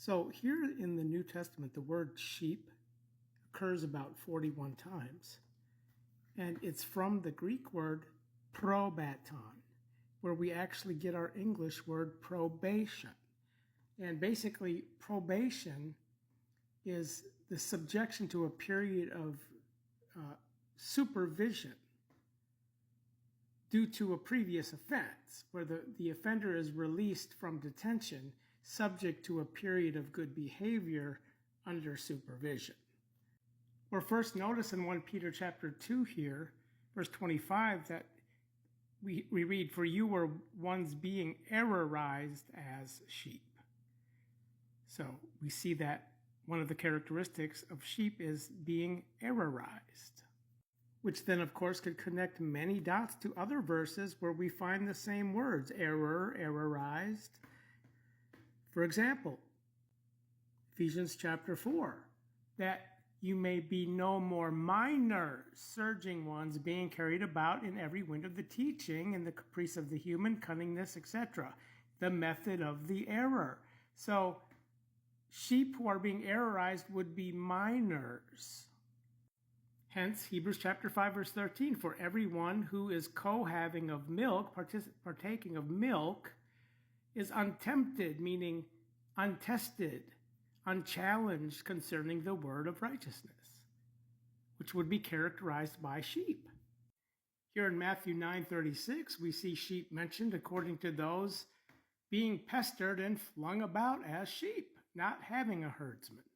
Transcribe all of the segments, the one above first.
So here in the New Testament, the word sheep occurs about 41 times. And it's from the Greek word probaton, where we actually get our English word probation. And basically, probation is the subjection to a period of supervision due to a previous offense, where the offender is released from detention subject to a period of good behavior under supervision. We're first noticed in 1 Peter chapter 2 here, verse 25, that we read, "For you were once being errorized as sheep." So we see that one of the characteristics of sheep is being errorized, which then, of course, could connect many dots to other verses where we find the same words, error, errorized. For example, Ephesians chapter 4, that you may be no more minors, surging ones, being carried about in every wind of the teaching, and the caprice of the human cunningness, etc., the method of the error. So sheep who are being errorized would be minors. Hence, Hebrews chapter 5, verse 13, "For everyone who is co-having of milk, partaking of milk, is untempted," meaning untested, unchallenged concerning the word of righteousness, which would be characterized by sheep. Here in Matthew 9:36, we see sheep mentioned according to those being pestered and flung about as sheep, not having a herdsman.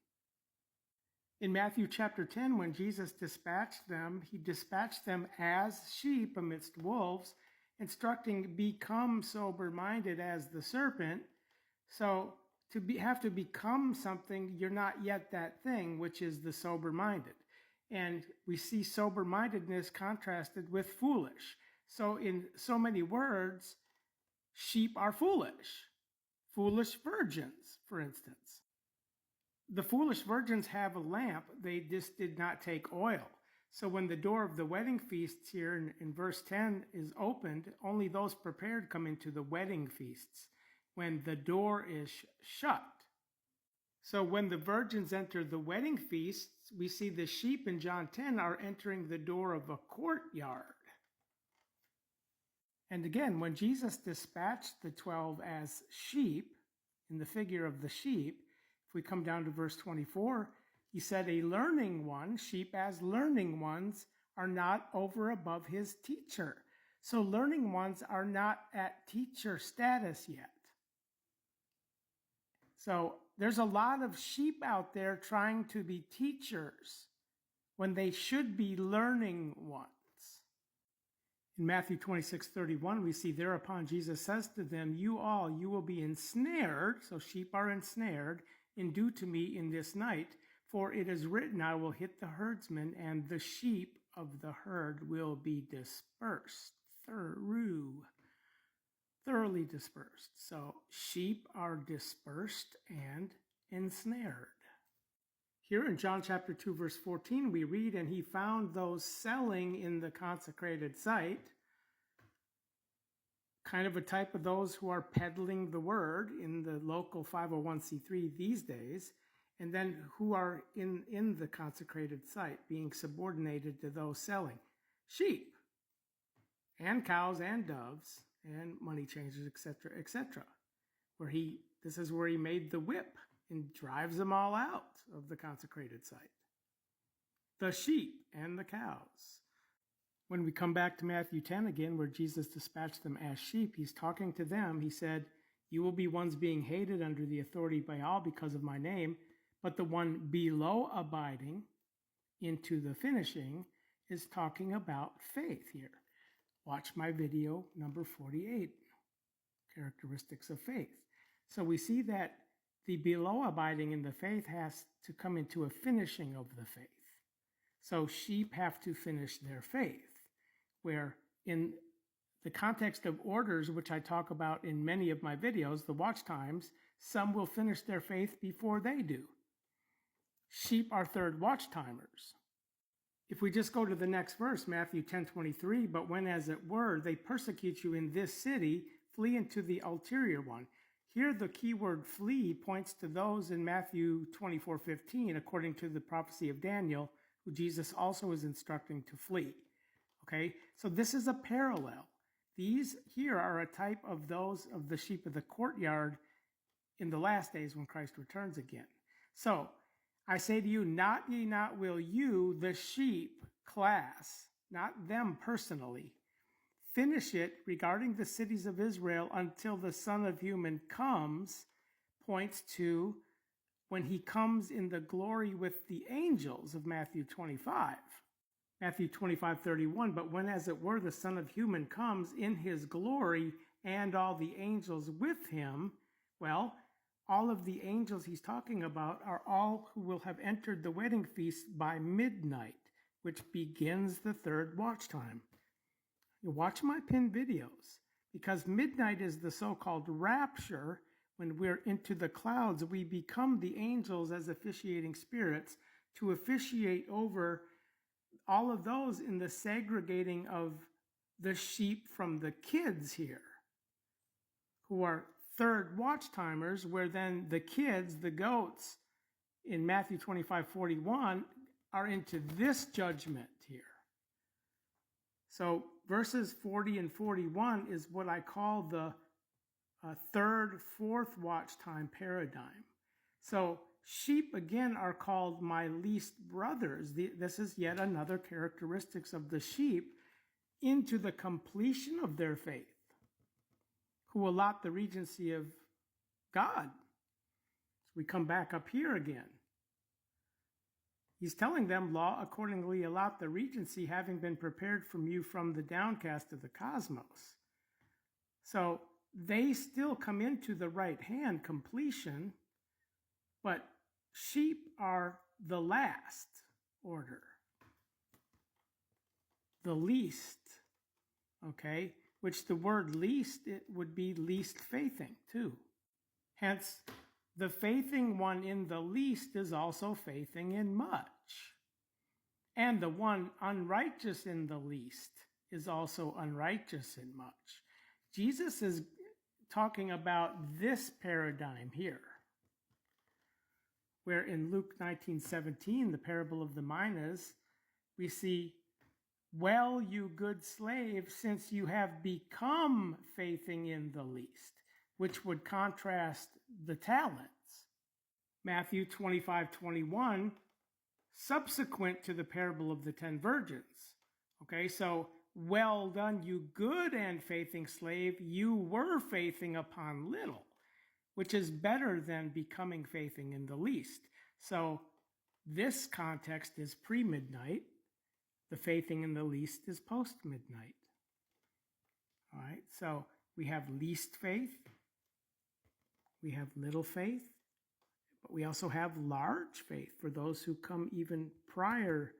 In Matthew chapter 10, when Jesus dispatched them, he dispatched them as sheep amidst wolves, instructing, "Become sober-minded as the serpent." So have to become something, you're not yet that thing, which is the sober-minded. And we see sober-mindedness contrasted with foolish. So in so many words, sheep are foolish. Foolish virgins, for instance. The foolish virgins have a lamp, they just did not take oil. So when the door of the wedding feasts here in verse 10 is opened, only those prepared come into the wedding feasts when the door is shut. So when the virgins enter the wedding feasts, we see the sheep in John 10 are entering the door of a courtyard. And again, when Jesus dispatched the 12 as sheep, in the figure of the sheep, if we come down to verse 24, he said, "A learning one, sheep as learning ones, are not over above his teacher." So learning ones are not at teacher status yet. So there's a lot of sheep out there trying to be teachers when they should be learning ones. In Matthew 26:31, we see, "Thereupon Jesus says to them, you will be ensnared," so sheep are ensnared, "and due to me in this night, for it is written, I will hit the herdsman, and the sheep of the herd will be dispersed." Thoroughly dispersed. So sheep are dispersed and ensnared. Here in John chapter 2, verse 14, we read, "And he found those selling in the consecrated site," kind of a type of those who are peddling the word in the local 501c3 these days, and then who are in the consecrated site being subordinated to those selling. Sheep and cows and doves and money changers, etc., etc. This is where he made the whip and drives them all out of the consecrated site. The sheep and the cows. When we come back to Matthew 10 again, where Jesus dispatched them as sheep, he's talking to them. He said, "You will be ones being hated under the authority by all because of my name, but the one below abiding into the finishing," is talking about faith here. Watch my video number 48, Characteristics of Faith. So we see that the below abiding in the faith has to come into a finishing of the faith. So sheep have to finish their faith, where in the context of orders, which I talk about in many of my videos, the watch times, some will finish their faith before they do. Sheep are third watch timers. If we just go to the next verse, Matthew 10:23, "But when, as it were, they persecute you in this city, flee into the ulterior one. Here, the keyword flee points to those in Matthew 24:15, according to the prophecy of Daniel, who Jesus also is instructing to flee. Okay, so this is a parallel. These here are a type of those of the sheep of the courtyard in the last days when Christ returns again. So I say to you, not ye, not will you, the sheep class, not them personally, finish it regarding the cities of Israel until the Son of Human comes, points to when he comes in the glory with the angels of Matthew 25. Matthew 25:31, but when as it were the Son of Human comes in his glory and all the angels with him, well, all of the angels he's talking about are all who will have entered the wedding feast by midnight, which begins the third watch time. You watch my pinned videos, because midnight is the so-called rapture. When we're into the clouds, we become the angels as officiating spirits to officiate over all of those in the segregating of the sheep from the kids here, who are third watch timers, where then the kids, the goats, in Matthew 25:41, are into this judgment here. So verses 40 and 41 is what I call the third, fourth watch time paradigm. So sheep, again, are called my least brothers. This is yet another characteristics of the sheep into the completion of their faith, who allot the regency of God. So we come back up here again. He's telling them, law accordingly allot the regency, having been prepared from you from the downcast of the cosmos. So they still come into the right hand completion, but sheep are the last order, the least, okay? Which the word least, it would be least faithing too. Hence, the faithing one in the least is also faithing in much. And the one unrighteous in the least is also unrighteous in much. Jesus is talking about this paradigm here, where in Luke 19:17, the parable of the minas, we see, well, you good slave, since you have become faithing in the least, which would contrast the talents. Matthew 25:21, subsequent to the parable of the 10 virgins. Okay, so, well done, you good and faithing slave, you were faithing upon little, which is better than becoming faithing in the least. So this context is pre-midnight. The faithing in the least is post-midnight. All right, so we have least faith, we have little faith, but we also have large faith for those who come even prior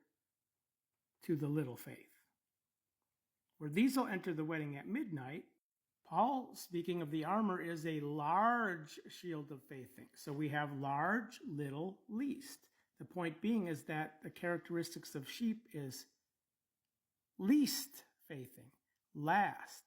to the little faith. Where these will enter the wedding at midnight, Paul, speaking of the armor, is a large shield of faithing. So we have large, little, least. The point being is that the characteristics of sheep is least faithing, last,